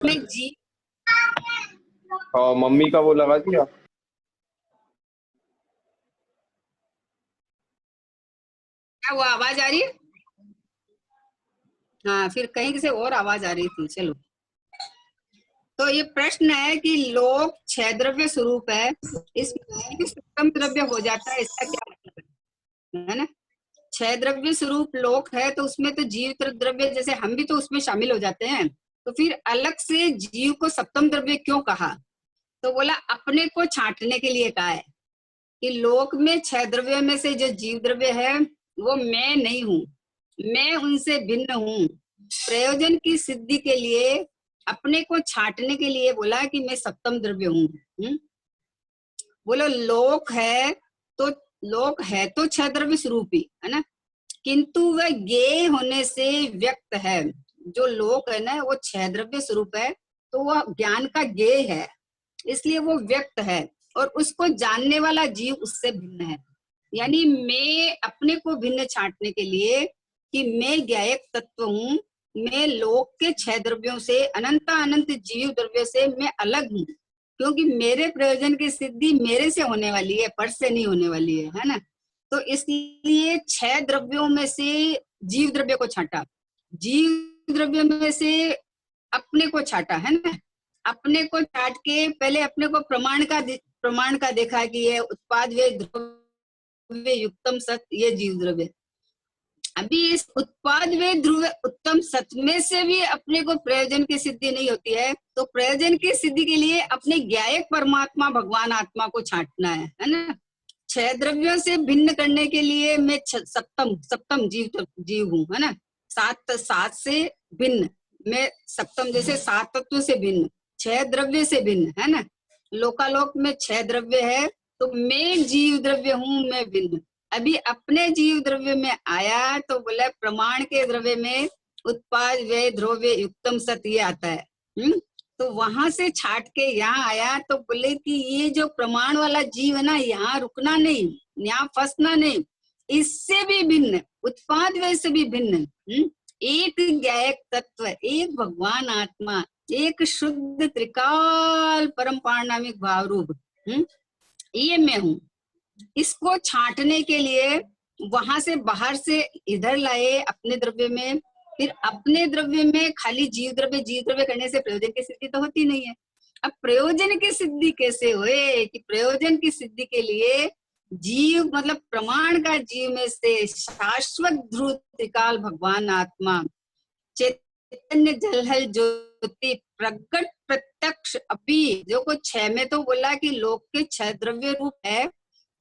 में जी हाँ, मम्मी का वो लगा दिया। क्या हुआ, आवाज आ रही है? हाँ, फिर कहीं से और आवाज आ रही थी। चलो, तो ये प्रश्न है कि लोक छह द्रव्य स्वरूप है, इसमें सप्तम द्रव्य हो जाता है, इसका क्या मतलब है ना? छह द्रव्य स्वरूप लोक है तो उसमें तो जीव द्रव्य जैसे हम भी तो उसमें शामिल हो जाते हैं, तो फिर अलग से जीव को सप्तम द्रव्य क्यों कहा? तो बोला अपने को छांटने के लिए कहा है कि लोक में छह द्रव्य में से जो जीव द्रव्य है वो मैं नहीं हूं, मैं उनसे भिन्न हूं। प्रयोजन की सिद्धि के लिए अपने को छांटने के लिए बोला कि मैं सप्तम द्रव्य हूं। बोलो लोक है तो छह द्रव्य स्वरूप ही है ना, किंतु वह ज्ञेय होने से व्यक्त है। जो लोक है ना वो छह द्रव्य स्वरूप है, तो वह ज्ञान का ज्ञेय है, इसलिए वो व्यक्त है और उसको जानने वाला जीव उससे भिन्न है। यानी मैं अपने को भिन्न छांटने के लिए कि मैं ज्ञायक तत्व हूँ, मैं लोक के छह द्रव्यों से अनंत अनंत जीव द्रव्य से मैं अलग हूँ, क्योंकि मेरे प्रयोजन की सिद्धि मेरे से होने वाली है, पर से नहीं होने वाली है ना। तो इसलिए छह द्रव्यों में से जीव द्रव्य को छांटा, जीव द्रव्य में से अपने को छाटा है ना। अपने को छाट के पहले अपने को प्रमाण का देखा कि ये उत्पाद वे द्रव्य युक्तम सत, ये जीव द्रव्य। अभी इस उत्पाद वे ध्रुव उत्तम सत में से भी अपने को प्रयोजन की सिद्धि नहीं होती है, तो प्रयोजन की सिद्धि के लिए अपने ज्ञायक परमात्मा भगवान आत्मा को छांटना है ना। छह द्रव्यों से भिन्न करने के लिए मैं सप्तम सप्तम जीव हूँ है ना। सात से भिन्न, मैं सप्तम जैसे सात तत्व से भिन्न, छह द्रव्य से भिन्न है ना। लोकालोक में छह द्रव्य है, तो मैं जीव द्रव्य हूँ, मैं भिन्न। अभी अपने जीव द्रव्य में आया तो बोला प्रमाण के द्रव्य में उत्पाद वे द्रव्य युक्तम सत ये आता है। तो वहां से छाट के यहाँ आया तो बोले कि ये जो प्रमाण वाला जीव है ना, यहाँ रुकना नहीं, यहाँ फंसना नहीं, इससे भी भिन्न, उत्पाद वे से भी भिन्न। एक ज्ञायक तत्व, एक भगवान आत्मा, एक शुद्ध त्रिकाल परम पारणामिक भाव रूप, ये मैं हूँ। इसको छांटने के लिए वहां से बाहर से इधर लाए अपने द्रव्य में, फिर अपने द्रव्य में खाली जीव द्रव्य करने से प्रयोजन की सिद्धि तो होती नहीं है। अब प्रयोजन की सिद्धि कैसे हुए कि प्रयोजन की सिद्धि के लिए जीव मतलब प्रमाण का जीव में से शाश्वत ध्रुव त्रिकाल भगवान आत्मा चैतन्य जलहल ज्योति प्रकट प्रत्यक्ष अपी, जो को छह में तो बोला कि लोक के छह द्रव्य रूप है,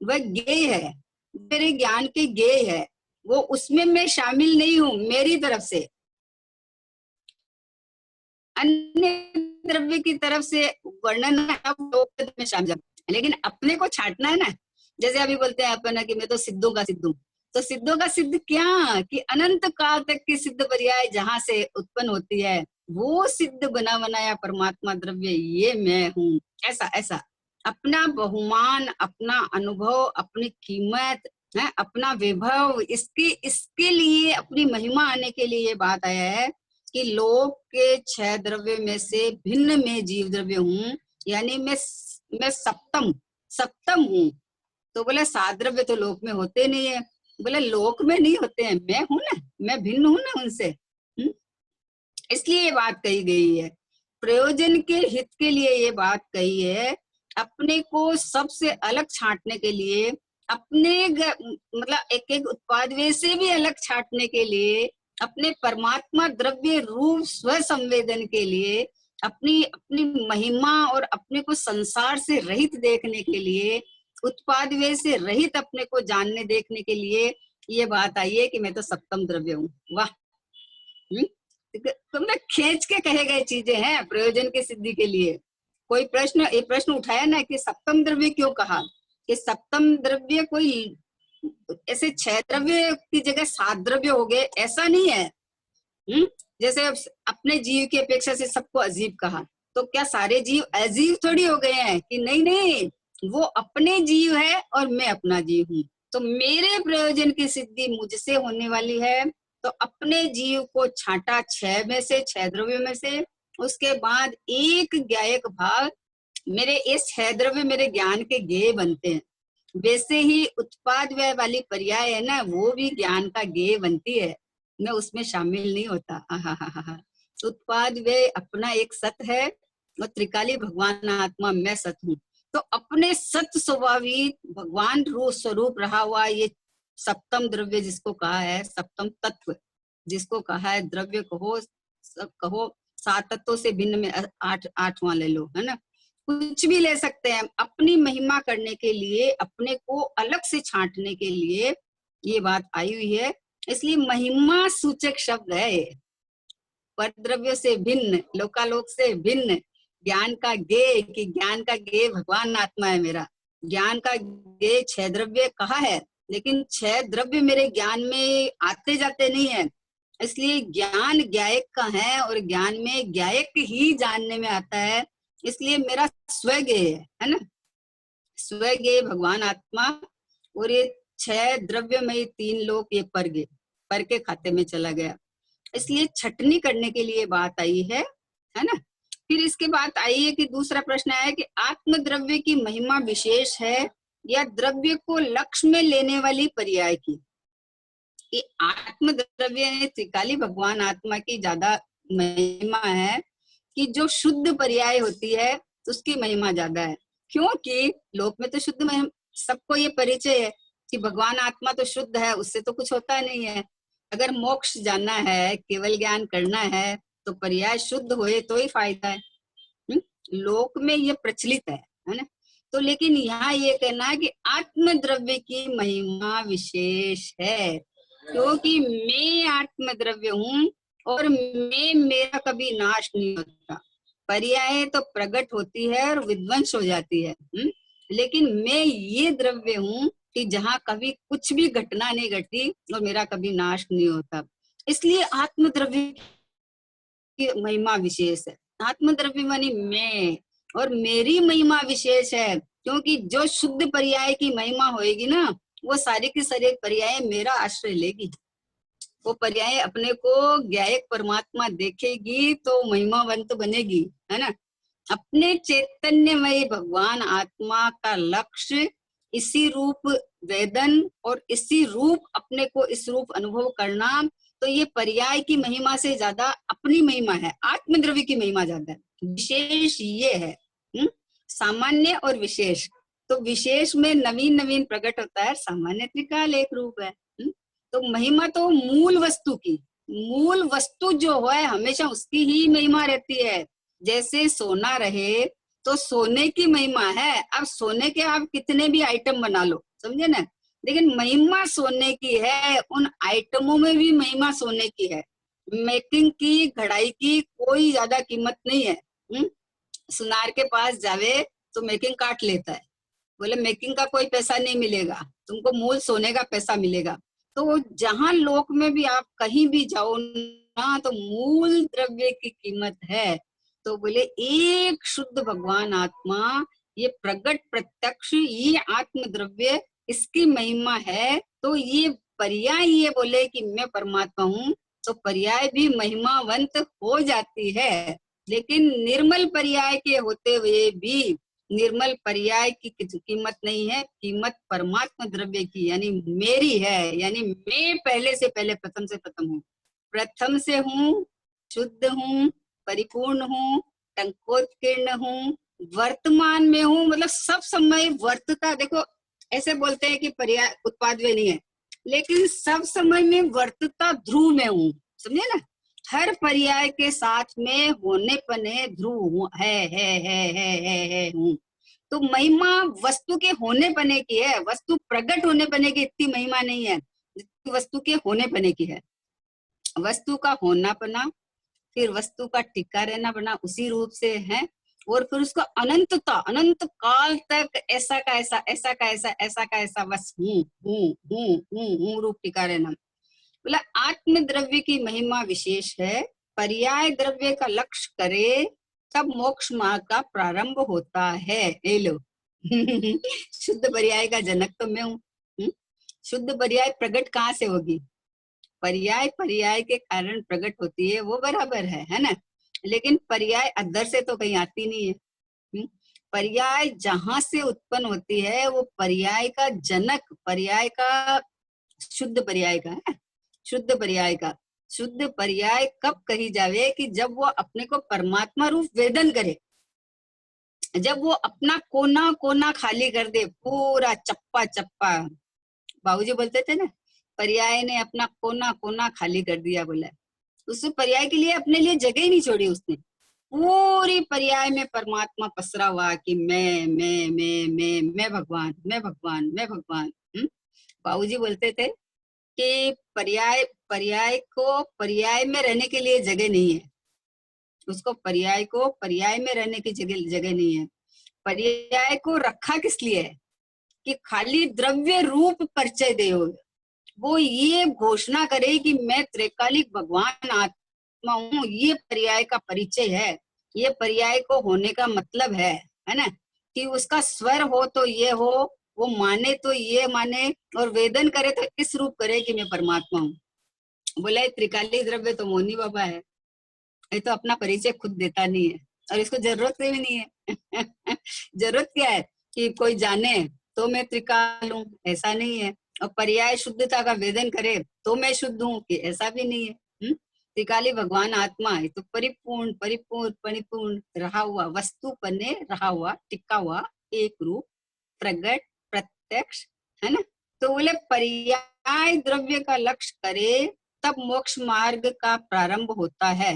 वह ज्ञेय है, मेरे ज्ञान के ज्ञेय है, वो उसमें मैं शामिल नहीं हूं मेरी तरफ से, अन्य द्रव्य की तरफ से वर्णन में शामिल। लेकिन अपने को छांटना है ना, जैसे अभी बोलते हैं अपन कि मैं तो सिद्धों का सिद्ध हूँ, तो सिद्धों का सिद्ध क्या कि अनंत काल तक की सिद्ध पर्याय जहां से उत्पन्न होती है, वो सिद्ध बना बनाया परमात्मा द्रव्य ये मैं हूँ। ऐसा ऐसा अपना बहुमान, अपना अनुभव, अपनी कीमत है, अपना वैभव, इसके लिए अपनी महिमा आने के लिए ये बात आया है कि लोक के छह द्रव्य में से भिन्न में जीव द्रव्य हूँ, यानी मैं सप्तम सप्तम हूँ। तो बोले सात द्रव्य तो लोक में होते नहीं है, बोले लोक में नहीं होते हैं, मैं हूं ना, मैं भिन्न हूं ना उनसे। इसलिए ये बात कही गई है, प्रयोजन के हित के लिए ये बात कही है। अपने को सबसे अलग छांटने के लिए, अपने मतलब एक एक उत्पाद से भी अलग छांटने के लिए, अपने परमात्मा द्रव्य रूप स्व संवेदन के लिए, अपनी अपनी महिमा और अपने को संसार से रहित देखने के लिए, उत्पाद से रहित अपने को जानने देखने के लिए ये बात आई है कि मैं तो सप्तम द्रव्य हूँ। वाह, तुमने खींच के कहे गए चीजें हैं प्रयोजन की सिद्धि के लिए। कोई प्रश्न उठाया ना कि सप्तम द्रव्य क्यों कहा, कि सप्तम द्रव्य कोई ऐसे छह द्रव्य की जगह सात द्रव्य हो गए, ऐसा नहीं है। जैसे अपने जीव की अपेक्षा से सबको अजीब कहा, तो क्या सारे जीव अजीब थोड़ी हो गए हैं कि नहीं नहीं, वो अपने जीव है और मैं अपना जीव हूँ। तो मेरे प्रयोजन की सिद्धि मुझसे होने वाली है, तो अपने जीव को छांटा छह में से, छह द्रव्यों में से, उसके बाद एक ज्ञायक भाग मेरे इस छह द्रव्य मेरे ज्ञान के ज्ञेय बनते हैं। वैसे ही उत्पाद व्यय वाली पर्याय है ना, वो भी ज्ञान का ज्ञेय बनती है, मैं उसमें शामिल नहीं होता। आहा। उत्पाद व्यय अपना एक सत है और त्रिकाली भगवान आत्मा मैं सत हूँ। तो अपने सत स्वभावी भगवान रूप स्वरूप रहा हुआ ये सप्तम द्रव्य जिसको कहा है, सप्तम तत्व जिसको कहा है, द्रव्य कहो सब कहो, सात तत्वों से भिन्न में आठवां ले लो, है ना, कुछ भी ले सकते हैं। अपनी महिमा करने के लिए, अपने को अलग से छांटने के लिए ये बात आई हुई है, इसलिए महिमा सूचक शब्द है ये। पर द्रव्य से भिन्न, लोकालोक से भिन्न, ज्ञान का ज्ञेय, कि ज्ञान का ज्ञेय भगवान आत्मा है मेरा। ज्ञान का ज्ञेय छह द्रव्य कहा है, लेकिन छह द्रव्य मेरे ज्ञान में आते जाते नहीं है, इसलिए ज्ञान ज्ञायक का है और ज्ञान में ज्ञायक ही जानने में आता है, इसलिए मेरा स्वज्ञेय है ना, स्वज्ञेय भगवान आत्मा। और ये छह द्रव्य में तीन लोग, ये पर के खाते में चला गया, इसलिए छटनी करने के लिए बात आई है ना। फिर इसके बाद आई है कि दूसरा प्रश्न आया कि आत्म द्रव्य की महिमा विशेष है या द्रव्य को लक्ष्य में लेने वाली पर्याय की। कि आत्म द्रव्य त्रिकाली भगवान आत्मा की ज्यादा महिमा है, कि जो शुद्ध पर्याय होती है उसकी महिमा ज्यादा है, क्योंकि लोक में तो शुद्ध महिमा सबको ये परिचय है कि भगवान आत्मा तो शुद्ध है, उससे तो कुछ होता नहीं है। अगर मोक्ष जानना है, केवल ज्ञान करना है, तो पर्याय शुद्ध होए तो ही फायदा है। लोक में ये प्रचलित है ना। तो लेकिन यहाँ ये कहना है कि आत्म द्रव्य की महिमा विशेष है, क्योंकि मैं आत्म द्रव्य हूँ और मैं मेरा कभी नाश नहीं होता। पर्याय तो प्रकट होती है और विध्वंस हो जाती है, लेकिन मैं ये द्रव्य हूँ कि जहाँ कभी कुछ भी घटना नहीं घटती और मेरा कभी नाश नहीं होता, इसलिए आत्म द्रव्य की महिमा विशेष है। आत्म द्रव्य मानी मैं, और मेरी महिमा विशेष है, क्योंकि जो शुद्ध पर्याय की महिमा होएगी ना, वो सारी की सारी पर्याय मेरा आश्रय लेगी। वो पर्याय अपने को ज्ञायक परमात्मा देखेगी तो महिमावंत बनेगी, है ना। अपने चैतन्यमय भगवान आत्मा का लक्ष्य इसी रूप वेदन और इसी रूप अपने को इस रूप अनुभव करना, तो ये पर्याय की महिमा से ज्यादा अपनी महिमा है, आत्मद्रव्य की महिमा ज्यादा है। विशेष ये है, सामान्य और विशेष। तो विशेष में नवीन नवीन प्रकट होता है, सामान्य त्रिकाल एक रूप है। तो महिमा तो मूल वस्तु की, मूल वस्तु जो है हमेशा उसकी ही महिमा रहती है। जैसे सोना रहे तो सोने की महिमा है, अब सोने के आप कितने भी आइटम बना लो, समझे ना, लेकिन महिमा सोने की है, उन आइटमों में भी महिमा सोने की है। मेकिंग की, घड़ाई की कोई ज्यादा कीमत नहीं है। सुनार के पास जावे तो मेकिंग काट लेता है, बोले मेकिंग का कोई पैसा नहीं मिलेगा, तुमको मूल सोने का पैसा मिलेगा। तो जहां लोक में भी आप कहीं भी जाओ ना, तो मूल द्रव्य की कीमत है। तो बोले एक शुद्ध भगवान आत्मा, ये प्रगट प्रत्यक्ष, ये आत्म द्रव्य, इसकी महिमा है। तो ये पर्याय ये बोले कि मैं परमात्मा हूँ, तो पर्याय भी महिमावंत हो जाती है। लेकिन निर्मल पर्याय के होते हुए भी निर्मल पर्याय की कीमत नहीं है, कीमत परमात्मा द्रव्य की, यानी मेरी है। यानी मैं पहले से पहले प्रथम से प्रथम हूँ, प्रथम से हूँ, शुद्ध हूँ, परिपूर्ण हूँ, टंकोत्कीर्ण हूँ, वर्तमान में हूँ, मतलब सब समय वर्तता। देखो ऐसे बोलते हैं कि पर्याय उत्पाद वे नहीं है, लेकिन सब समय में वर्तता ध्रुव में हूँ, समझे ना। हर पर्याय के साथ में होने पने ध्रुव है हूँ। तो महिमा वस्तु के होने पने की है, वस्तु प्रकट होने पने की इतनी महिमा नहीं है जितनी वस्तु के होने पने की है। वस्तु का होना पना, फिर वस्तु का टिका रहना बना उसी रूप से है, और फिर उसका अनंतता, अनंत काल तक ऐसा का ऐसा, ऐसा का ऐसा, ऐसा का ऐसा बस हूँ रूप टिका रहना। बोला आत्म द्रव्य की महिमा विशेष है, पर्याय द्रव्य का लक्ष्य करे तब मोक्ष मार्ग का प्रारंभ होता है। ले लो शुद्ध पर्याय का जनक तो मैं हूँ। शुद्ध पर्याय प्रकट कहाँ से होगी? पर्याय पर्याय के कारण प्रकट होती है, वो बराबर है ना। लेकिन पर्याय अदर से तो कहीं आती नहीं है। पर्याय जहां से उत्पन्न होती है वो पर्याय का जनक, पर्याय का शुद्ध पर्याय का है, शुद्ध पर्याय का। शुद्ध पर्याय कब कही जावे कि जब वो अपने को परमात्मा रूप वेदन करे, जब वो अपना कोना कोना खाली कर दे, पूरा चप्पा चप्पा। बाबूजी बोलते थे ना, पर्याय ने अपना कोना कोना खाली कर दिया, बोला उस पर्याय के लिए अपने लिए जगह ही नहीं छोड़ी उसने। पूरी पर्याय में परमात्मा पसरा हुआ कि मैं भगवान, मैं भगवान, मैं भगवान। बाबूजी बोलते थे कि पर्याय पर्याय को पर्याय में रहने के लिए जगह नहीं है, उसको पर्याय को पर्याय में रहने की जगह जगह नहीं है। पर्याय को रखा किस लिए है कि खाली द्रव्य रूप परिचय दे, वो ये घोषणा करे कि मैं त्रिकालिक भगवान आत्मा हूँ। ये पर्याय का परिचय है, ये पर्याय को होने का मतलब है ना, कि उसका स्वर हो तो ये हो, वो माने तो ये माने, और वेदन करे तो इस रूप करे कि मैं परमात्मा हूँ। बोला त्रिकालिक द्रव्य तो मोनी बाबा है, ये तो अपना परिचय खुद देता नहीं है, और इसको जरूरत भी नहीं है। जरूरत क्या है कि कोई जाने तो मैं त्रिकाल हूँ, ऐसा नहीं है। और पर्याय शुद्धता का वेदन करे तो मैं शुद्ध हूँ, कि ऐसा भी नहीं है। त्रिकाली भगवान आत्मा है तो परिपूर्ण परिपूर्ण परिपूर्ण रहा हुआ, वस्तु पने रहा हुआ, टिका हुआ, एक रूप, प्रगट, प्रत्यक्ष, है ना। तो बोले पर्याय द्रव्य का लक्ष्य करे तब मोक्ष मार्ग का प्रारंभ होता है।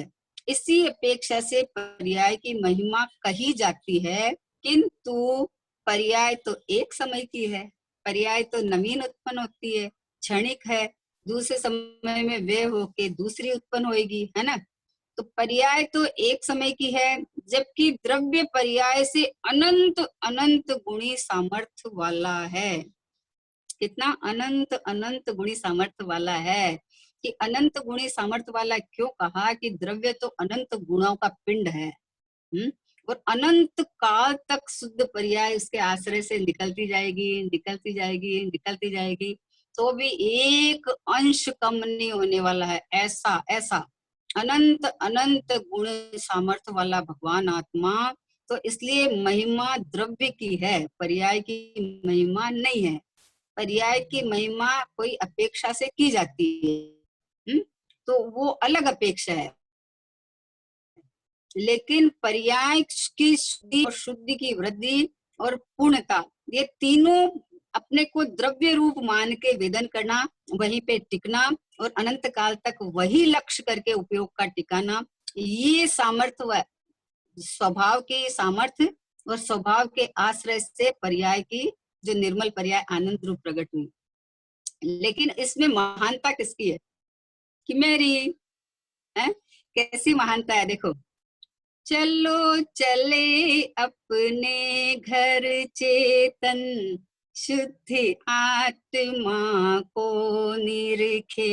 इसी अपेक्षा से पर्याय की महिमा कही जाती है, किंतु पर्याय तो एक समय की है, पर्याय तो नवीन उत्पन्न होती है, क्षणिक है, दूसरे समय में वे होके दूसरी उत्पन्न होएगी, है ना। तो पर्याय तो एक समय की है, जबकि द्रव्य पर्याय से अनंत अनंत गुणी सामर्थ्य वाला है। कितना अनंत अनंत गुणी सामर्थ्य वाला है। कि अनंत गुणी सामर्थ्य वाला क्यों कहा कि द्रव्य तो अनंत गुणों का पिंड है। और अनंत काल तक शुद्ध पर्याय उसके आश्रय से निकलती जाएगी, निकलती जाएगी, निकलती जाएगी, तो भी एक अंश कम नहीं होने वाला है। ऐसा ऐसा अनंत अनंत गुण सामर्थ्य वाला भगवान आत्मा। तो इसलिए महिमा द्रव्य की है, पर्याय की महिमा नहीं है। पर्याय की महिमा कोई अपेक्षा से की जाती है, तो वो अलग अपेक्षा है। लेकिन पर्याय की शुद्धि और शुद्धि की वृद्धि और पूर्णता, ये तीनों अपने को द्रव्य रूप मान के वेदन करना, वहीं पे टिकना, और अनंत काल तक वही लक्ष्य करके उपयोग का टिकाना, ये सामर्थ्य, स्वभाव की सामर्थ्य और स्वभाव के आश्रय से पर्याय की जो निर्मल पर्याय आनंद रूप प्रकट हुई। लेकिन इसमें महानता किसकी है? कि मेरी है। कैसी महानता है देखो, चलो चले अपने घर चेतन, शुद्ध आत्मा को निरखे,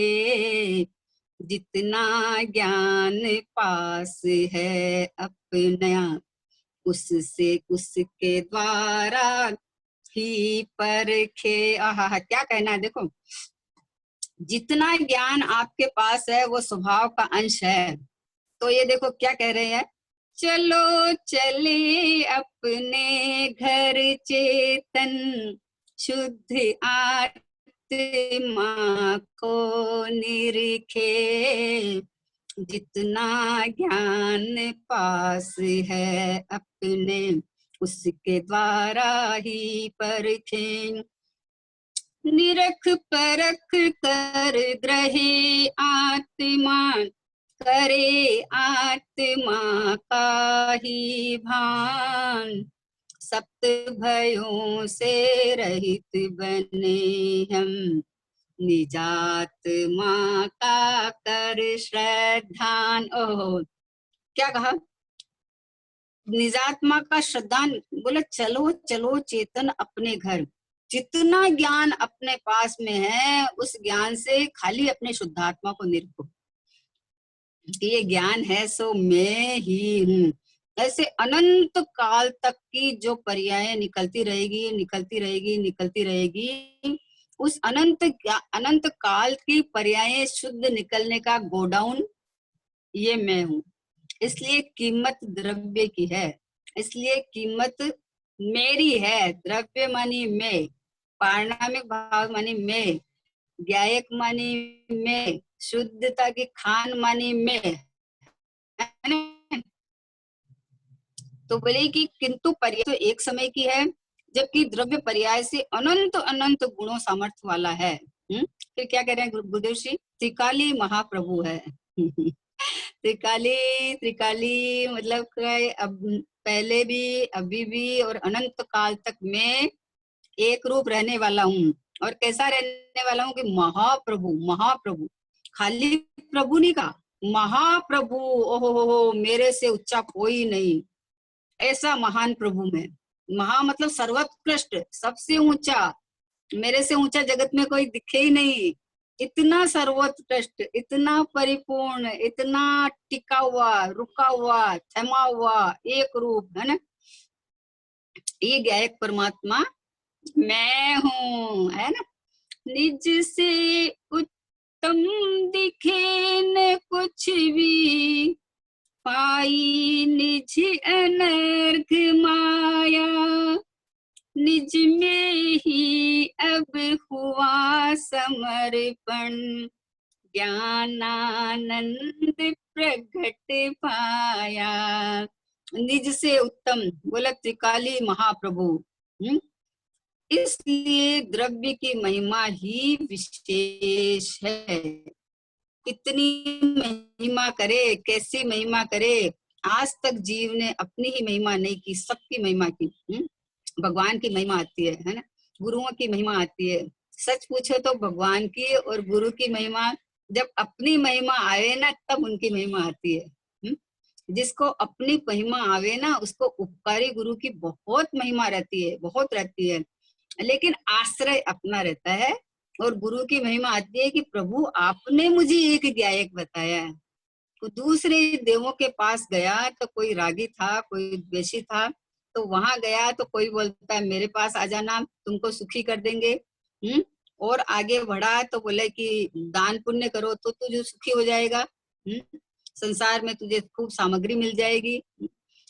जितना ज्ञान पास है अपना, उससे उसके द्वारा ही परखे। आहा, क्या कहना है देखो, जितना ज्ञान आपके पास है वो स्वभाव का अंश है। तो ये देखो क्या कह रहे हैं, चलो चले अपने घर चेतन, शुद्ध आत्मा को निरखे, जितना ज्ञान पास है अपने, उसके द्वारा ही परखें। निरख परख कर ग्रहे आत्मा, करे आत्मा का ही भान, सप्त भयों से रहित बने हम, निजात्मा का कर श्रद्धान। ओह, क्या कहा, निजात्मा का श्रद्धान। बोले चलो चलो चेतन अपने घर, जितना ज्ञान अपने पास में है उस ज्ञान से खाली अपने शुद्धात्मा को निरखो, ये ज्ञान है सो मैं ही हूँ। ऐसे अनंत काल तक की जो पर्याय निकलती रहेगी, निकलती रहेगी, निकलती रहेगी, उस अनंत काल की पर्याय शुद्ध निकलने का गोडाउन ये मैं हूँ। इसलिए कीमत द्रव्य की है, इसलिए कीमत मेरी है। द्रव्य मानी मैं, पारिणामिक भाव मानी मैं, ज्ञायक मानी मैं, शुद्धता की खान मानी मैं, है ना? तो बोले कि किंतु पर्याय तो एक समय की है, जबकि द्रव्य पर्याय से अनंत अनंत गुणों सामर्थ्य वाला है। फिर क्या कह रहे हैं गुरुदेव श्री? त्रिकाली महाप्रभु है। त्रिकाली, त्रिकाली मतलब अब पहले भी, अभी भी और अनंत काल तक मैं एक रूप रहने वाला हूँ। और कैसा रहने वाला हूँ कि महाप्रभु, महाप्रभु, खाली प्रभु नहीं कहा, महाप्रभु। ओहो हो, मेरे से ऊंचा कोई नहीं, ऐसा महान प्रभु में। महा मतलब सर्वोत्कृष्ट, सबसे ऊंचा, मेरे से ऊंचा जगत में कोई दिखे ही नहीं। इतना सर्वोत्कृष्ट, इतना परिपूर्ण, इतना टिका हुआ, रुका हुआ, थमा हुआ, एक रूप, है ना? ये ज्ञायक परमात्मा मैं हूँ, है ना? निज से उत्तम दिखे न कुछ भी, पाई निज अनर्घ माया, निज में ही अब हुआ समर्पण, ज्ञानानंद प्रगट पाया। निज से उत्तम बोला त्रिकाली महाप्रभु। इसलिए द्रव्य की महिमा ही विशेष है। कितनी महिमा करे, कैसी महिमा करे, आज तक जीव ने अपनी ही महिमा नहीं की, सबकी महिमा की। भगवान की महिमा आती है ना? गुरुओं की महिमा आती है। सच पूछो तो भगवान की और गुरु की महिमा, जब अपनी महिमा आवे ना तब उनकी महिमा आती है। जिसको अपनी महिमा आवे ना उसको उपकारी गुरु की बहुत महिमा रहती है, बहुत रहती है। लेकिन आश्रय अपना रहता है। और गुरु की महिमा आती है कि प्रभु आपने मुझे एक ज्ञायक बताया है। तो दूसरे देवों के पास गया तो कोई रागी था, कोई द्वेषी था, तो वहां गया तो कोई बोलता है मेरे पास आ जाना, तुमको सुखी कर देंगे। और आगे बढ़ा तो बोले कि दान पुण्य करो तो तुझे सुखी हो जाएगा, संसार में तुझे खूब सामग्री मिल जाएगी।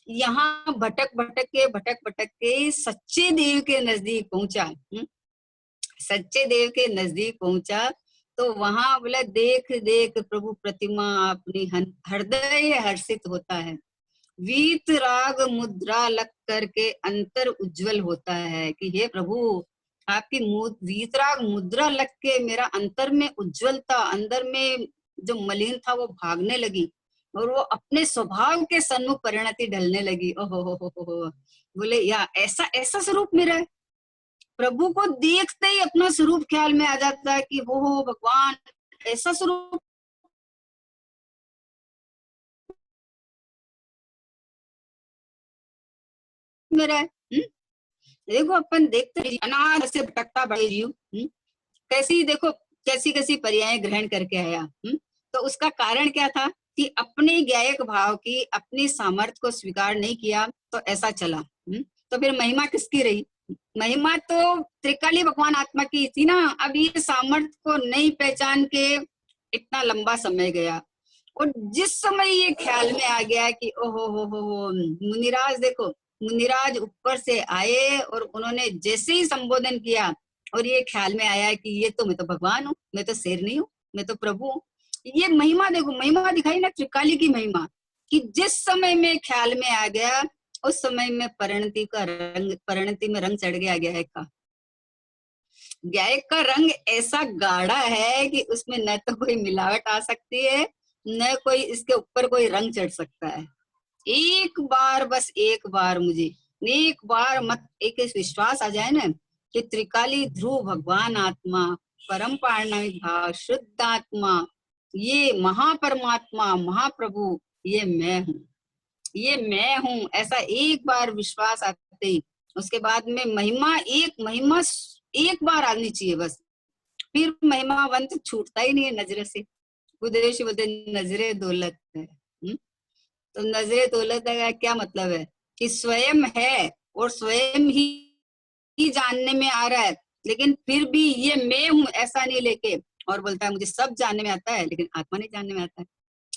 यहाँ भटक भटक के सच्चे देव के नजदीक पहुंचा। सच्चे देव के नजदीक पहुंचा तो वहां बोला देख देख प्रभु प्रतिमा अपनी, हृदय हर्षित होता है। वीत राग मुद्रा लग करके अंतर उज्जवल होता है कि हे प्रभु आपकी वीतराग मुद्रा लग के मेरा अंतर में उज्जवलता, अंदर में जो मलिन था वो भागने लगी और वो अपने स्वभाव के सन्मुख परिणति ढलने लगी। ओहो हो, बोले या ऐसा ऐसा स्वरूप मेरा है। प्रभु को देखते ही अपना स्वरूप ख्याल में आ जाता है कि हो भगवान ऐसा स्वरूप मेरा है। देखो अपन देखते अनाथ से भटकता बड़े जीव कैसी, देखो कैसी कैसी पर्याय ग्रहण करके आया। तो उसका कारण क्या था कि अपने ज्ञायक भाव की, अपनी सामर्थ्य को स्वीकार नहीं किया तो ऐसा चला। तो फिर महिमा किसकी रही? महिमा तो त्रिकाली भगवान आत्मा की थी ना। अब ये सामर्थ्य को नहीं पहचान के इतना लंबा समय गया और जिस समय ये ख्याल में आ गया कि ओहो हो मुनिराज, देखो मुनिराज ऊपर से आए और उन्होंने जैसे ही संबोधन किया और ये ख्याल में आया कि ये तो मैं तो भगवान हूँ, मैं तो शेर नहीं हूँ, मैं तो प्रभु हूँ। ये महिमा देखो, महिमा दिखाई ना त्रिकाली की महिमा कि जिस समय में ख्याल में आ गया उस समय में परिणति में रंग चढ़ गया ज्ञायक का। ज्ञायक का रंग ऐसा गाढ़ा है कि उसमें न तो कोई मिलावट आ सकती है, न कोई इसके ऊपर कोई रंग चढ़ सकता है। एक बार, बस एक बार मुझे एक बार मत एक विश्वास आ जाए ना कि त्रिकाली ध्रुव भगवान आत्मा, परम पारणिक भाव, शुद्ध आत्मा, ये महापरमात्मा महाप्रभु, ये मैं हूँ, ये मैं हूँ, ऐसा एक बार विश्वास आते ही उसके बाद में महिमा एक बार आनी चाहिए बस। फिर महिमावंत छूटता ही नहीं है नजरे से। गुरुदेव बोलते नजरे दौलत है। तो नजरे दौलत का क्या मतलब है कि स्वयं है और स्वयं ही जानने में आ रहा है, लेकिन फिर भी ये मैं हूँ ऐसा नहीं लेके और बोलता है मुझे सब जानने में आता है लेकिन आत्मा नहीं जानने में आता है।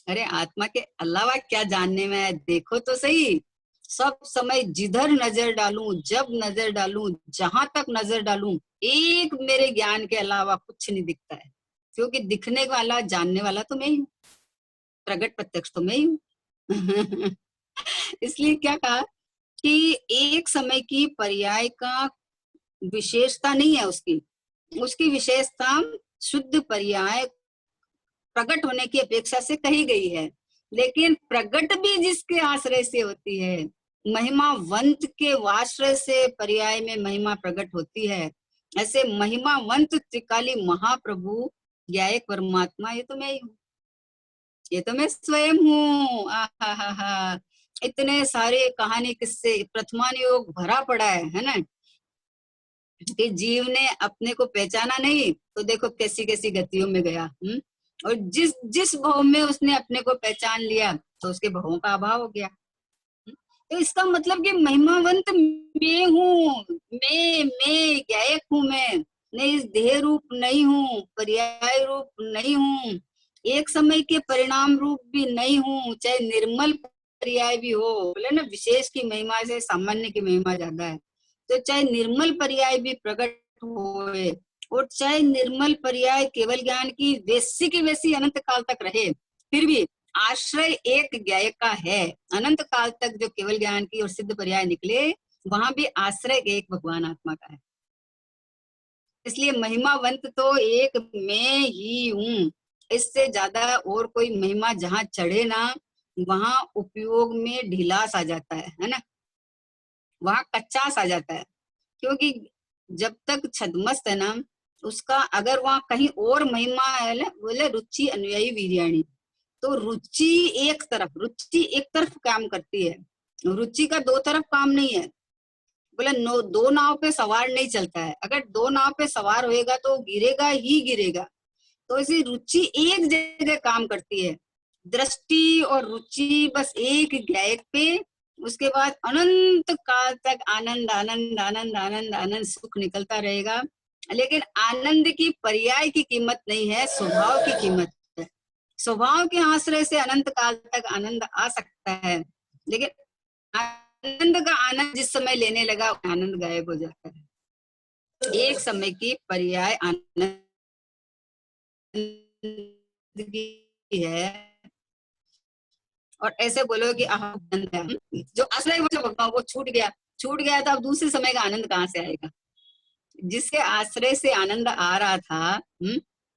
अरे आत्मा के अलावा क्या जानने में है, देखो तो सही। सब समय जिधर नजर डालूं, जब नजर डालूं, जहां तक नजर डालूं, एक मेरे ज्ञान के अलावा कुछ नहीं दिखता है। क्योंकि दिखने वाला, जानने वाला तो मैं ही हूँ, प्रगट प्रत्यक्ष तो मैं ही हूँ। इसलिए क्या कहा कि एक समय की पर्याय का विशेषता नहीं है उसकी, उसकी विशेषता शुद्ध पर्याय प्रकट होने की अपेक्षा से कही गई है। लेकिन प्रकट भी जिसके आश्रय से होती है, महिमावंत के आश्रय से पर्याय में महिमा प्रकट होती है। ऐसे महिमावंत त्रिकाली महाप्रभु ज्ञायक परमात्मा, ये तो मैं ही हूँ, ये तो मैं स्वयं हूँ। आहा, इतने सारे कहानी किस्से प्रथमान योग भरा पड़ा है ना, कि जीव ने अपने को पहचाना नहीं तो देखो कैसी कैसी गतियों में गया। और जिस जिस भाव में उसने अपने को पहचान लिया तो उसके भावों का अभाव हो गया। तो इसका मतलब कि महिमावंत मैं हूँ, मैं गायक हूँ, मैं इस देह रूप नहीं हूँ, पर्याय रूप नहीं हूँ, एक समय के परिणाम रूप भी नहीं हूँ, चाहे निर्मल पर्याय भी हो। बोले ना विशेष की महिमा से सामान्य की महिमा ज्यादा है। तो चाहे निर्मल पर्याय भी प्रकट होए, और चाहे निर्मल पर्याय केवल ज्ञान की वैसी अनंत काल तक रहे, फिर भी आश्रय एक ज्ञायक का है। अनंत काल तक जो केवल ज्ञान की और सिद्ध पर्याय निकले, वहां भी आश्रय एक भगवान आत्मा का है। इसलिए महिमावंत तो एक मैं ही हूँ। इससे ज्यादा और कोई महिमा जहाँ चढ़े ना, वहां उपयोग में ढिलास आ जाता है ना, वहां कच्चास आ जाता है। क्योंकि जब तक छदमस्त है ना, उसका अगर वहां कहीं और महिमा है ना, बोले रुचि अनुयायी वीर्याणी, तो रुचि एक तरफ काम करती है, रुचि का दो तरफ काम नहीं है। बोले दो नाव पे सवार नहीं चलता है, अगर दो नाव पे सवार होएगा तो गिरेगा ही गिरेगा। तो इसी रुचि एक जगह काम करती है, दृष्टि और रुचि बस एक गायक पे। उसके बाद अनंत काल तक आनंद आनंद आनंद आनंद आनंद सुख निकलता रहेगा। लेकिन आनंद की पर्याय की कीमत नहीं है, स्वभाव की कीमत है। स्वभाव के आश्रय से अनंत काल तक आनंद आ सकता है, लेकिन आनंद का आनंद जिस समय लेने लगा, आनंद गायब हो जाता है। एक समय की पर्याय आनंद की है। और ऐसे बोलो कि आनंद है जो आश्रय वो छूट गया तो अब दूसरे समय का आनंद कहाँ से आएगा? जिसके आश्रय से आनंद आ रहा था,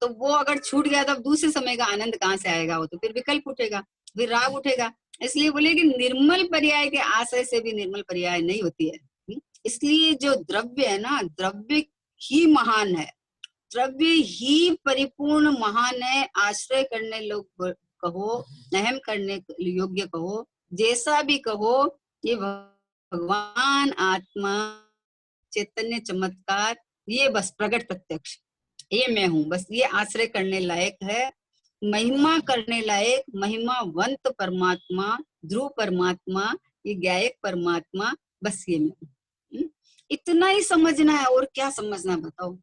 तो वो अगर छूट गया तो अब दूसरे समय का आनंद कहाँ से आएगा? वो तो फिर विकल्प उठेगा, फिर राग उठेगा। इसलिए बोले कि निर्मल पर्याय के आश्रय से भी निर्मल पर्याय नहीं होती है। इसलिए जो द्रव्य है ना, द्रव्य ही महान है, द्रव्य ही परिपूर्ण महान है। आश्रय करने लोग कहो, अहम करने योग्य कहो, जैसा भी कहो, ये भगवान आत्मा चैतन्य चमत्कार, ये बस प्रगट प्रत्यक्ष, ये मैं हूँ, बस ये आश्रय करने लायक है। महिमा करने लायक महिमावंत परमात्मा, ध्रुव परमात्मा, ये गायक परमात्मा, बस ये मैं हूँ। इतना ही समझना है, और क्या समझना बताओ?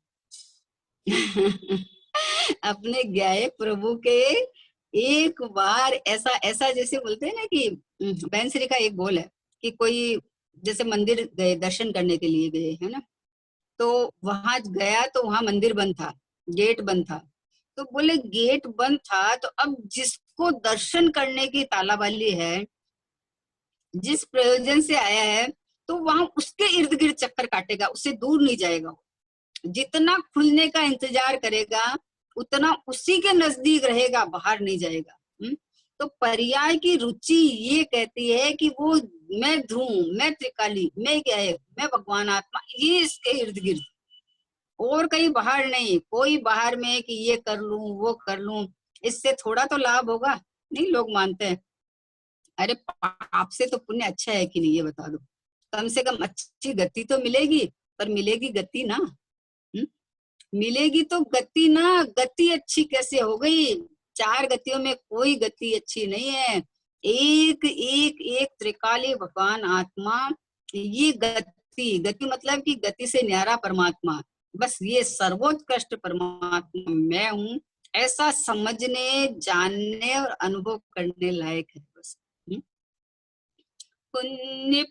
अपने गायक प्रभु के एक बार ऐसा ऐसा, जैसे बोलते हैं ना कि बहन श्री का एक बोल है कि कोई जैसे मंदिर गए, दर्शन करने के लिए गए है ना, तो वहां गया तो वहां मंदिर बंद था, गेट बंद था। तो बोले गेट बंद था तो अब जिसको दर्शन करने की तालाबंदी है, जिस प्रयोजन से आया है, तो वहां उसके इर्द गिर्द चक्कर काटेगा, उससे दूर नहीं जाएगा। जितना खुलने का इंतजार करेगा उतना उसी के नजदीक रहेगा, बाहर नहीं जाएगा। तो पर्याय की रुचि ये कहती है कि वो मैं ध्रुव, मैं त्रिकाली, मैं गायक, मैं भगवान आत्मा, ये इसके इर्द गिर्द, और कहीं बाहर नहीं। कोई बाहर में कि ये कर लूं वो कर लूं, इससे थोड़ा तो लाभ होगा? नहीं, लोग मानते हैं। अरे पाप से तो पुण्य अच्छा है कि नहीं, ये बता दो। कम से कम अच्छी गति तो मिलेगी, पर मिलेगी गति ना। मिलेगी तो गति ना, गति अच्छी कैसे हो गई? चार गतियों में कोई गति अच्छी नहीं है। एक एक एक त्रिकाली भगवान आत्मा, ये गति, गति मतलब कि गति से न्यारा परमात्मा, बस ये सर्वोत्कृष्ट परमात्मा मैं हूँ। ऐसा समझने, जानने और अनुभव करने लायक है बस। पुण्य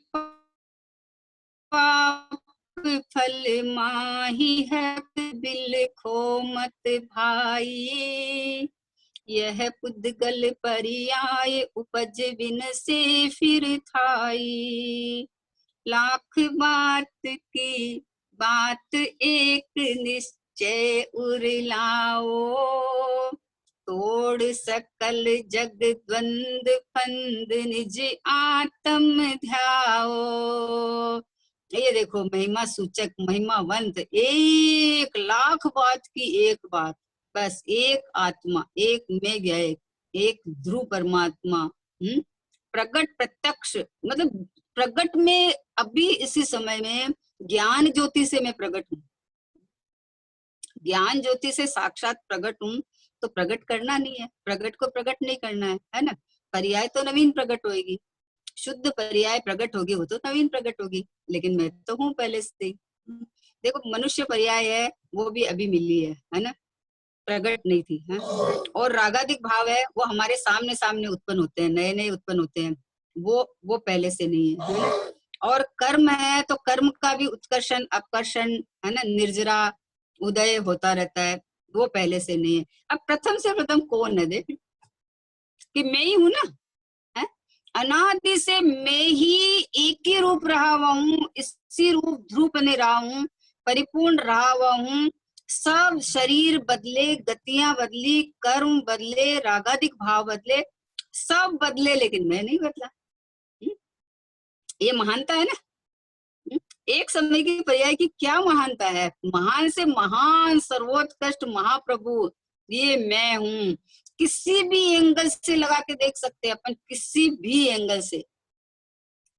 पाप फल माही है, बिल खो मत भाई। यह पुद्गल पर्याय उपज बिन से फिर थाई। लाख बात की बात एक निश्चय उरलाओ। तोड़ सकल जग द्वंद फंद निज आत्म ध्याओ। ये देखो, महिमा सूचक, महिमावंत, 1,00,000 बात की एक बात, बस एक आत्मा, एक में गए, एक ध्रुव परमात्मा, प्रकट प्रत्यक्ष, मतलब प्रकट में अभी इसी समय में ज्ञान ज्योति से मैं प्रकट हूँ, ज्ञान ज्योति से साक्षात प्रकट हूँ। तो प्रकट करना नहीं है, प्रकट को प्रकट नहीं करना है ना। पर्याय तो नवीन प्रकट होगी, शुद्ध पर्याय प्रकट होगी, वो तो नवीन प्रकट होगी, लेकिन मैं तो हूँ पहले से ही। देखो, मनुष्य पर्याय है, वो भी अभी मिली है ना, प्रकट नहीं थी है? और रागादिक भाव है, वो हमारे सामने सामने उत्पन्न होते हैं, नए नए उत्पन्न होते हैं, वो पहले से नहीं है ना। और कर्म है, तो कर्म का भी उत्कर्षण अपकर्षण है ना, निर्जरा उदय होता रहता है, वो पहले से नहीं है। अब प्रथम से प्रथम कौन है, देख कि मैं ही हूं ना, है? अनादि से मैं ही एक ही रूप रहा हुआ हूँ, इसी रूप ध्रुव बने रहा हूँ, परिपूर्ण रहा हुआ हूँ। सब शरीर बदले, गतियां बदली, कर्म बदले, रागादिक भाव बदले, सब बदले, लेकिन मैं नहीं बदला। ये महानता है ना। एक समय की पर्याय की क्या महानता है, महान से महान सर्वोत्कृष्ट महाप्रभु ये मैं हूँ। किसी भी एंगल से लगा के देख सकते हैं अपन, किसी भी एंगल से।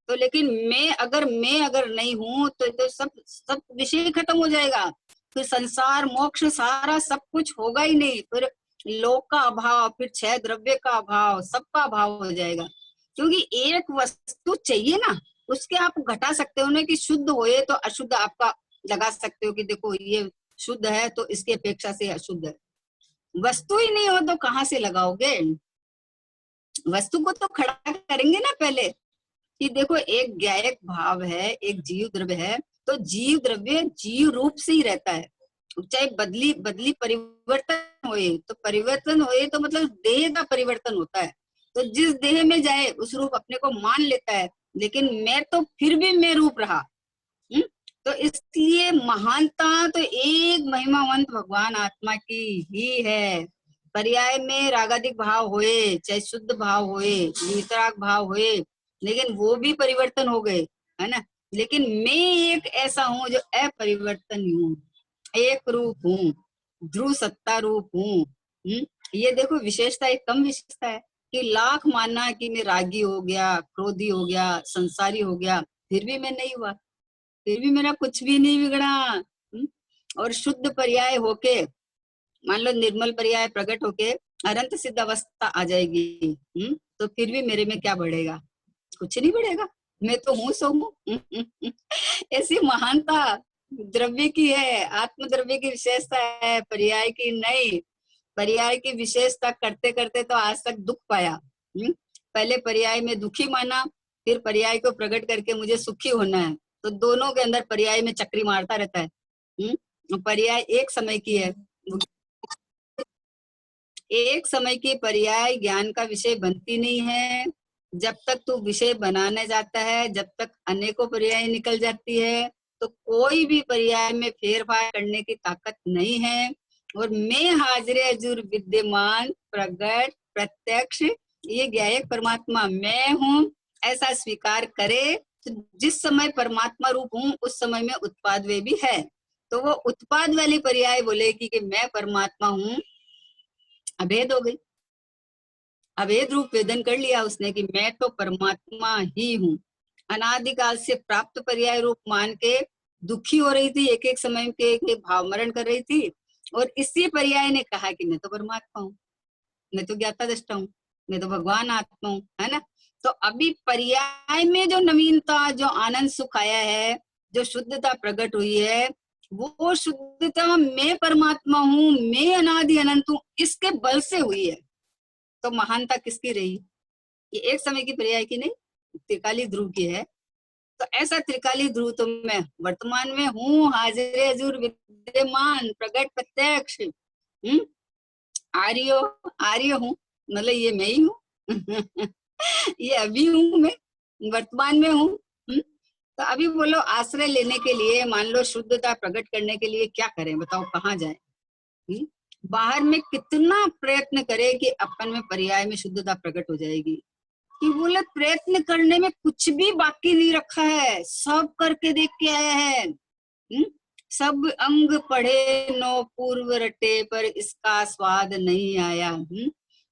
तो लेकिन मैं अगर नहीं हूं तो सब विषय खत्म हो जाएगा, फिर संसार मोक्ष सारा सब कुछ होगा ही नहीं, फिर लोक का अभाव, फिर 6 द्रव्य का अभाव, सबका अभाव हो जाएगा। क्योंकि एक वस्तु चाहिए ना, उसके आप घटा सकते हो ना, कि शुद्ध होए तो अशुद्ध आपका लगा सकते हो कि देखो ये शुद्ध है तो इसकी अपेक्षा से अशुद्ध है। वस्तु ही नहीं हो तो कहाँ से लगाओगे, वस्तु को तो खड़ा करेंगे ना पहले, कि देखो एक ज्ञायक भाव है, एक जीव द्रव्य है, तो जीव द्रव्य जीव रूप से ही रहता है, चाहे बदली बदली परिवर्तन होए तो परिवर्तन होए, तो मतलब देह का परिवर्तन होता है, तो जिस देह में जाए उस रूप अपने को मान लेता है, लेकिन मैं तो फिर भी मैं रूप रहा। तो इसलिए महानता तो एक महिमावंत भगवान आत्मा की ही है। पर्याय में रागादिक भाव होए, चाहे शुद्ध भाव होए, वितराग भाव होए, लेकिन वो भी परिवर्तन हो गए, है ना। लेकिन मैं एक ऐसा हूँ जो अपरिवर्तन हूँ, एक रूप हूँ, ध्रुव सत्ता रूप हूँ। ये देखो विशेषता, एक कम विशेषता है कि लाख मानना कि मैं रागी हो गया, क्रोधी हो गया, संसारी हो गया, फिर भी मैं नहीं हुआ, फिर भी मेरा कुछ भी नहीं बिगड़ा। और शुद्ध पर्याय होके, मान लो निर्मल पर्याय प्रकट होके अनंत सिद्ध अवस्था आ जाएगी, तो फिर भी मेरे में क्या बढ़ेगा, कुछ नहीं बढ़ेगा, मैं तो हूँ सो हूँ। ऐसी महानता द्रव्य की है, आत्म द्रव्य की विशेषता है, पर्याय की नहीं। पर्याय की विशेषता करते करते तो आज तक दुख पाया। पहले पर्याय में दुखी माना, फिर पर्याय को प्रकट करके मुझे सुखी होना है, तो दोनों के अंदर पर्याय में चक्री मारता रहता है। पर्याय एक समय की है, एक समय की पर्याय ज्ञान का विषय बनती नहीं है। जब तक तू विषय बनाने जाता है, जब तक अनेकों पर्याय निकल जाती है, तो कोई भी पर्याय में फेरफार करने की ताकत नहीं है। और मैं हाजिर हजूर विद्यमान प्रगट प्रत्यक्ष ये ज्ञायक परमात्मा मैं हूँ, ऐसा स्वीकार करे, तो जिस समय परमात्मा रूप हूँ उस समय में उत्पाद वे भी है, तो वो उत्पाद वाली पर्याय बोलेगी कि मैं परमात्मा हूँ, अभेद हो गई, अभेद रूप वेदन कर लिया उसने कि मैं तो परमात्मा ही हूँ। अनादिकाल से प्राप्त पर्याय रूप मान के दुखी हो रही थी, एक एक समय के भाव मरण कर रही थी, और इसी पर्याय ने कहा कि मैं तो परमात्मा हूँ, मैं तो ज्ञाता दृष्टा हूँ, मैं तो भगवान आत्मा हूँ, है ना। तो अभी पर्याय में जो नवीनता, जो आनंद सुख आया है, जो शुद्धता प्रकट हुई है, वो शुद्धता मैं परमात्मा हूँ, मैं अनादि अनंत हूँ, इसके बल से हुई है। तो महानता किसकी रही? ये एक समय की पर्याय की नहीं, त्रिकाली ध्रुव की है। तो ऐसा त्रिकाली ध्रुव तो मैं वर्तमान में हूँ, हाजिर हजूर विद्यमान प्रकट प्रत्यक्ष, आर्य आर्य हूँ, मतलब ये मैं ही हूँ। ये अभी हूँ, मैं वर्तमान में हूँ। तो अभी बोलो आश्रय लेने के लिए, मान लो शुद्धता प्रकट करने के लिए क्या करें, बताओ कहाँ जाए? बाहर में कितना प्रयत्न करे कि अपन में पर्याय में शुद्धता प्रकट हो जाएगी, कि बोले प्रयत्न करने में कुछ भी बाकी नहीं रखा है, सब करके देख के आया है। सब अंग पढ़े नो पूर्व रटे, पर इसका स्वाद नहीं आया।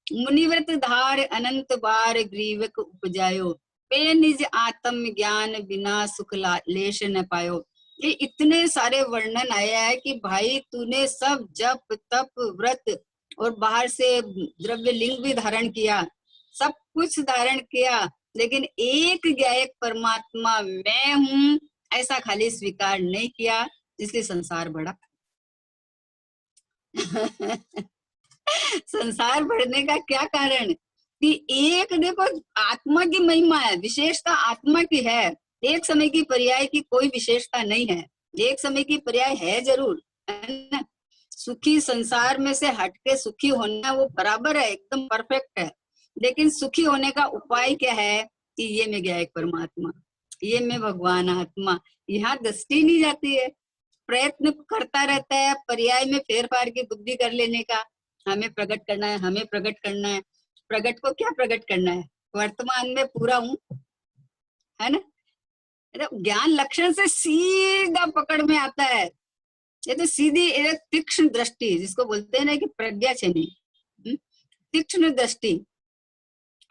मुनिव्रत धार अनंत बार ग्रीवक उपजायो, पे निज आत्म ज्ञान बिना सुख लेश न पायो। ये इतने सारे वर्णन आया है कि भाई तूने सब जप तप व्रत और बाहर से द्रव्य लिंग भी धारण किया, सब कुछ धारण किया, लेकिन एक गायक परमात्मा मैं हूँ ऐसा खाली स्वीकार नहीं किया, इसलिए संसार बढ़ा। संसार बढ़ने का क्या कारण? कि एक देखो आत्मा की महिमा है, विशेषता आत्मा की है, एक समय की पर्याय की कोई विशेषता नहीं है। एक समय की पर्याय है जरूर, है ना? सुखी संसार में से हटके सुखी होना वो बराबर है, एकदम परफेक्ट है। लेकिन सुखी होने का उपाय क्या है? कि ये मैं गया एक परमात्मा, ये मैं भगवान आत्मा, यहाँ दृष्टि नहीं जाती है। प्रयत्न करता रहता है पर्याय में फेर फार की बुद्धि कर लेने का, हमें प्रकट करना है, हमें प्रकट करना है। प्रकट को क्या प्रकट करना है? वर्तमान में पूरा हूँ, है ना? ज्ञान लक्षण से सीधा पकड़ में आता है। ये तो सीधी एक तीक्ष्ण दृष्टि, जिसको बोलते हैं ना कि प्रज्ञा छेनी, तीक्ष्ण दृष्टि,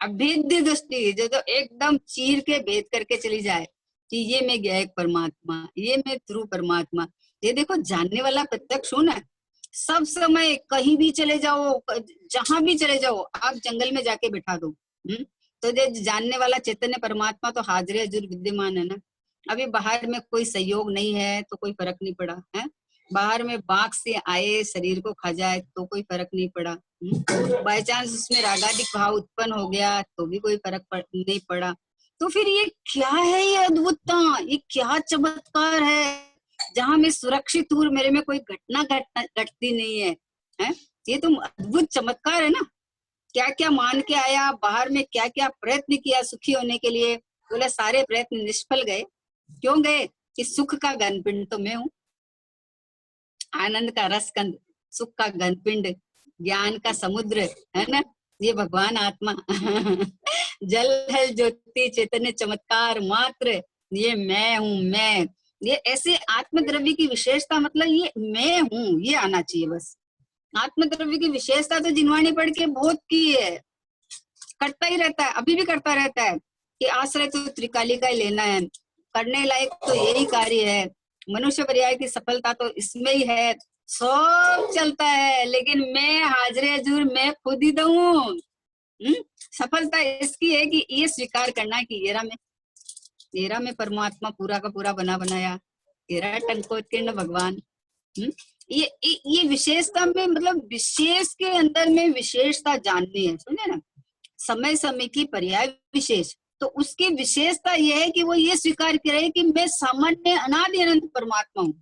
अभेद्य दृष्टि, जो तो एकदम चीर के भेद करके चली जाए कि ये मैं गया एक परमात्मा, ये मैं ध्रुव परमात्मा। ये देखो जानने वाला प्रत्यक्ष हो ना, सब समय कहीं भी चले जाओ, जहां भी चले जाओ, आप जंगल में जाके बैठा दो, तो ये जानने वाला चैतन्य परमात्मा तो हाजिर हजूर विद्यमान है ना। अभी बाहर में कोई सहयोग नहीं है तो कोई फर्क नहीं पड़ा है, बाहर में बाघ से आए शरीर को खा जाए तो कोई फर्क नहीं पड़ा, बाय चांस उसमें रागादिक भाव उत्पन्न हो गया तो भी कोई फर्क नहीं पड़ा। तो फिर ये क्या है? ये अद्भुतता, ये क्या चमत्कार है जहां मैं सुरक्षित हूँ, मेरे में कोई घटना घटती नहीं है, है? ये तो अद्भुत चमत्कार है ना। क्या क्या मान के आया, बाहर में क्या क्या प्रयत्न किया सुखी होने के लिए, बोला सारे प्रयत्न निष्फल गए। क्यों गए? कि सुख का घनपिंड तो मैं हूँ, आनंद का रस कंद, सुख का घनपिंड, ज्ञान का समुद्र, है ना, ये भगवान आत्मा। जल है ज्योति चैतन्य चमत्कार मात्र, ये मैं हूँ मैं। ये ऐसे आत्मद्रव्य की विशेषता, मतलब ये मैं हूँ, ये आना चाहिए बस। आत्मद्रव्य की विशेषता तो जिनवाणी पढ़ के बहुत की है, करता ही रहता है, अभी भी करता रहता है कि आश्रय तो त्रिकाली का ही लेना है, करने लायक तो यही कार्य है, मनुष्य पर्याय की सफलता तो इसमें ही है, सब चलता है, लेकिन मैं हाजिर हजूर मैं खुद ही दूं। सफलता इसकी है कि ये स्वीकार करना कि येरा में परमात्मा पूरा का पूरा बना बनाया, येरा टंकोत्कीर्ण भगवान। ये विशेषता में, मतलब विशेष के अंदर में विशेषता जाननी है, समझे ना। समय समय की पर्याय विशेष, तो उसकी विशेषता यह है कि वो ये स्वीकार करे कि मैं सामान्य अनादि अनंत परमात्मा हूँ,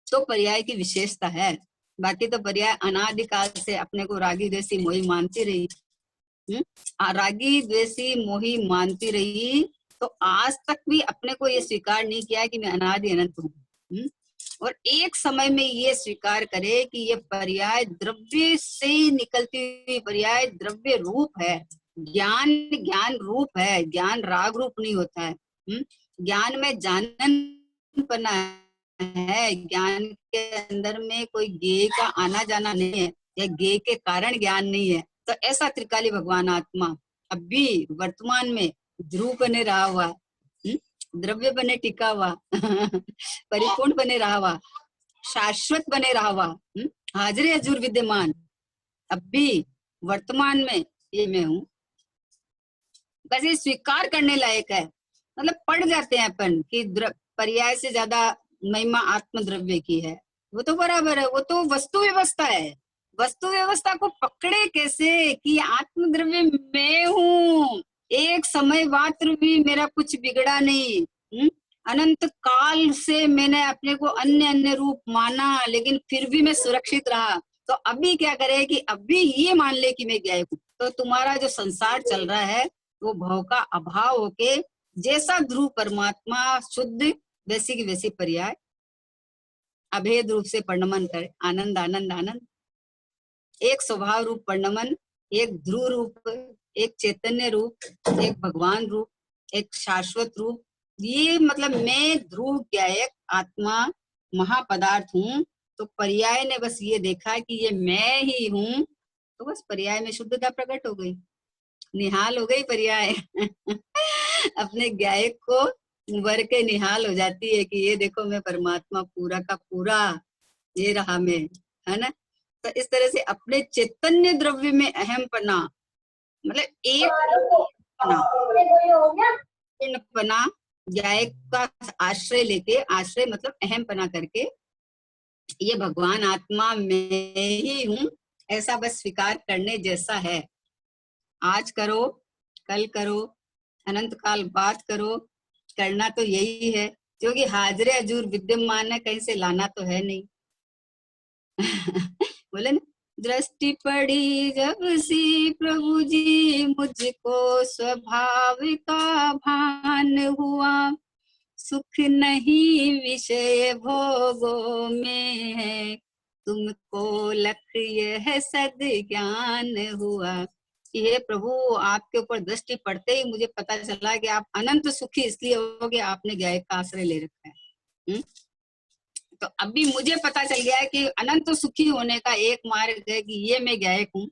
तो पर्याय की विशेषता है। बाकी तो पर्याय अनादिकाल से अपने को रागी द्वेषी मोही मानती रही, रागी द्वेषी मोही मानती रही, तो आज तक भी अपने को ये स्वीकार नहीं किया कि मैं अनादि अनंत हूँ। और एक समय में ये स्वीकार करे कि ये पर्याय द्रव्य से निकलती हुई पर्याय द्रव्य रूप है, ज्ञान ज्ञान रूप है, ज्ञान राग रूप नहीं होता है। ज्ञान में जाननपना है, ज्ञान के अंदर में कोई ज्ञेय का आना जाना नहीं है, या ज्ञेय के कारण ज्ञान नहीं है। तो ऐसा त्रिकाली भगवान आत्मा अब भी वर्तमान में ध्रुव बने रहा हुआ, द्रव्य बने टिका हुआ, परिपूर्ण बने रहा हुआ, शाश्वत बने रहा हुआ, हाजिर हजूर विद्यमान, अब भी वर्तमान में ये मैं हूँ। बस ये स्वीकार करने लायक है, मतलब पढ़ जाते हैं अपन कि पर्याय से ज्यादा महिमा आत्म द्रव्य की है, वो तो बराबर है, वो तो वस्तु व्यवस्था है। वस्तु व्यवस्था को पकड़े कैसे कि आत्म द्रव्य मैं हूँ, एक समय मात्र भी मेरा कुछ बिगड़ा नहीं। अनंत काल से मैंने अपने को अन्य अन्य रूप माना, लेकिन फिर भी मैं सुरक्षित रहा। तो अभी क्या करे कि अभी ये मान ले कि मैं ज्ञायक हूँ। तो तुम्हारा जो संसार चल रहा है वो भव का अभाव होके, जैसा ध्रुव परमात्मा शुद्ध वैसी की वैसी पर्याय अभेद रूप से परिणमन करे। आनंद आनंद आनंद, एक स्वभाव रूप परिणमन, एक ध्रुव रूप, एक चैतन्य रूप, एक भगवान रूप, एक शाश्वत रूप। ये मतलब मैं ध्रुव ज्ञायक आत्मा महापदार्थ हूँ। तो पर्याय ने बस ये देखा कि ये मैं ही हूँ, तो बस पर्याय में शुद्धता प्रकट हो गई, निहाल हो गई पर्याय। अपने ज्ञायक को वर के निहाल हो जाती है कि ये देखो मैं परमात्मा पूरा का पूरा, ये रहा मैं, है ना। तो इस तरह से अपने चैतन्य द्रव्य में अहम पना, मतलब एक पना, ज्ञायक का आश्रय लेके, आश्रय मतलब अहम पना करके, ये भगवान आत्मा में ही हूँ ऐसा बस स्वीकार करने जैसा है। आज करो, कल करो, अनंत काल बात करो, करना तो यही है, क्योंकि हाजरे हजूर विद्यमान है, कहीं से लाना तो है नहीं। बोले ना, दृष्टि पड़ी जब सी प्रभु जी मुझको स्वभाव का भान हुआ, सुख नहीं विषय भोगों में है, तुमको लख यह सद ज्ञान हुआ। ये प्रभु आपके ऊपर दृष्टि पड़ते ही मुझे पता चला कि आप अनंत सुखी इसलिए हो कि आपने ज्ञायक का आश्रय ले रखा है। तो अभी मुझे पता चल गया है कि अनंत सुखी होने का एक मार्ग है कि ये मैं ज्ञायक हूँ,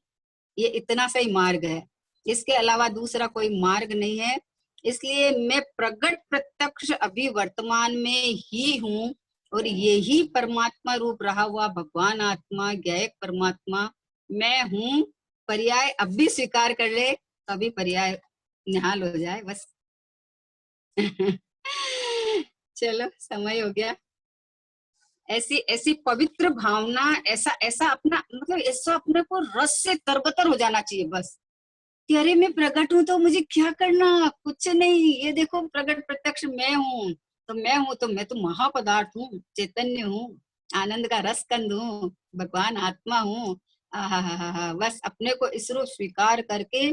ये इतना सही मार्ग है, इसके अलावा दूसरा कोई मार्ग नहीं है। इसलिए मैं प्रगट प्रत्यक्ष अभी वर्तमान में ही हूँ, और यही परमात्मा रूप रहा हुआ भगवान आत्मा ज्ञायक परमात्मा मैं हूँ। पर्याय अब भी स्वीकार कर ले, तभी पर्याय निहाल हो जाए बस। चलो समय हो गया। ऐसी ऐसी पवित्र भावना, ऐसा ऐसा अपना मतलब ऐसा अपने को रस से तरबतर हो जाना चाहिए बस कि अरे मैं प्रकट हूँ तो मुझे क्या करना, कुछ नहीं, ये देखो प्रकट प्रत्यक्ष मैं हूँ। तो मैं हूँ तो मैं तो महापदार्थ हूँ, चैतन्य हूँ, आनंद का रस कंद हूँ, भगवान आत्मा हूँ। आहा, बस अपने को इस रूप स्वीकार करके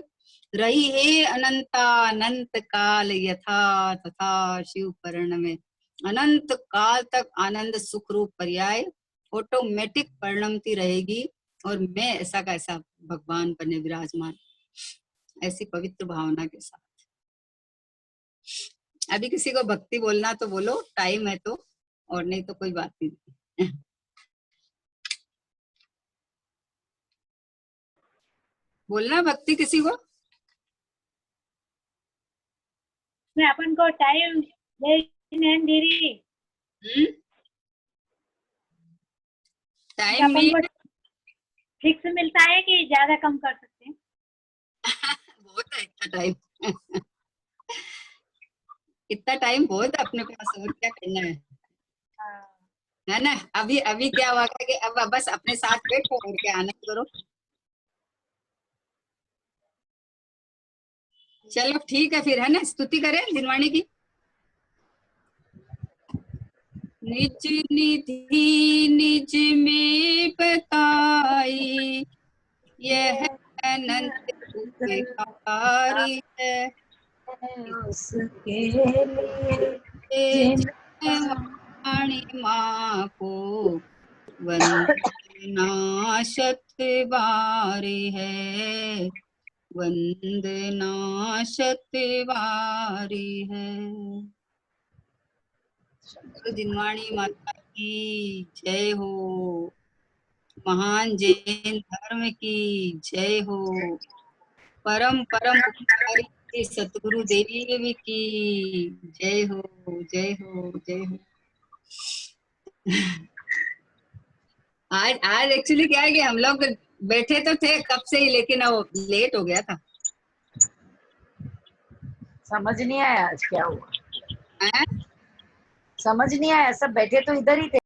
रही है अनंता अनंत काल यथा तथा शिव पर्ण में, अनंत काल तक आनंद सुख रूप पर्याय ऑटोमेटिक परिणमती रहेगी, और मैं ऐसा का ऐसा भगवान बने विराजमान, ऐसी पवित्र भावना के साथ। अभी किसी को भक्ति बोलना तो बोलो, टाइम है तो, और नहीं तो कोई बात नहीं। बोलना भक्ति किसी को। मैं अपन को टाइम धीरे टाइम अपन में को फिक्स मिलता है कि ज्यादा कम कर सकते हैं? बहुत है इतना टाइम। इतना टाइम बहुत है अपने पास, और क्या करना है ना। अभी अभी क्या हुआ कि अब बस अपने साथ बैठो और क्या आनंद करो। चलो ठीक है फिर, है ना, स्तुति करें दिनवाणी की। निज निधि निज में बताई, यह अनंत उपकारी है, उसके लिए वाणी माँ को वंदना शत बारी है, वंदना शत बारी है। दिनवाणी माता की जय हो, महान जैन धर्म की जय हो, परम परम उपकारी सतगुरु देव की जय हो, जय हो, जय हो। आज आज एक्चुअली क्या है कि हम लोग बैठे तो थे कब से ही, लेकिन वो लेट हो गया था। समझ नहीं आया आज क्या हुआ। है? समझ नहीं आया, सब बैठे तो इधर ही थे।